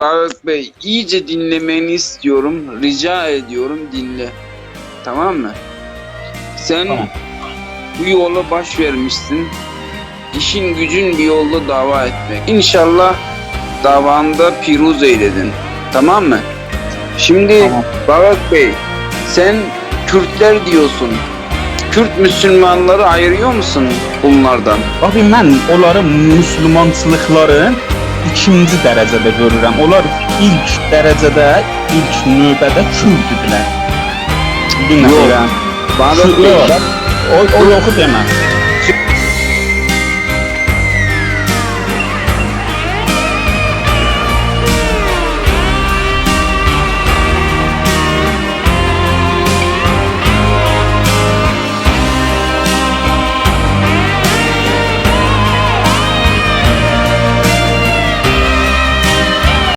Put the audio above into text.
Faruk Bey, iyice dinlemeni istiyorum. Rica ediyorum, dinle. Tamam mı? Sen Tamam. bu yola baş vermişsin. İşin gücün bir yolda dava etmek. İnşallah davanda piruz eyledin. Tamam mı? Şimdi Tamam. Faruk Bey, sen Kürtler diyorsun. Kürt Müslümanları ayırıyor musun bunlardan? Abi mən onları müslümançılıqların ikinci dərəcədə görürəm. Onlar ilk dərəcədə, ilk növbədə Kürdüdülər. Yok. Bilmirəm. Faruk Bey, O yoxu demə.